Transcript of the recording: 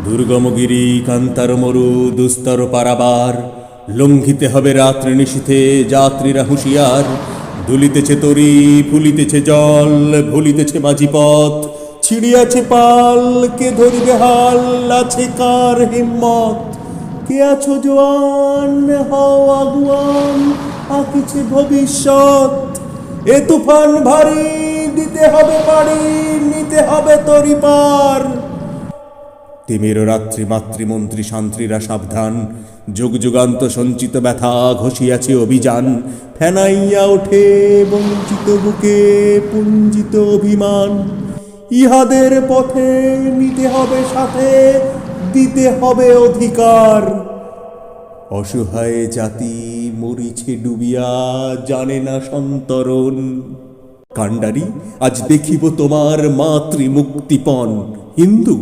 দুর্গমগিরি কান্তার মরু দুস্তর পারাবার, লঙ্ঘিতে হবে রাত্রি নিশীথে যাত্রীরা হুঁশিয়ার। দুলিতেছে তরি ফুলিতেছে জল, ভুলিতেছে মাঝিপথ, ছিড়িয়াছে পাল, কে ধরিবে হাল, আছে কার হিম্মত। কে আছো জোয়ান, হও আগুয়ান, আঁকিছে ভবিষ্যৎ। এ তুফান ভারী, দিতে হবে পাড়ি, নিতে হবে তরি পার। তিমির রাত্রি মাতৃমন্ত্রী শান্ত্রীরা সাবধান, যুগ যুগান্ত সঞ্চিত ব্যথা ঘষিয়াছে অভিযান। ফেনাইয়া ওঠে বঞ্চিত বুকে পুঞ্জিত অভিমান। ইহাদের পথে নিতে হবে সাথে, দিতে হবে অধিকার। অসহায় জাতি মরিছে ডুবিয়া, জানে না সন্তরণ। কাণ্ডারি, আজ দেখিব তোমার মাতৃমুক্তিপণ। হিন্দু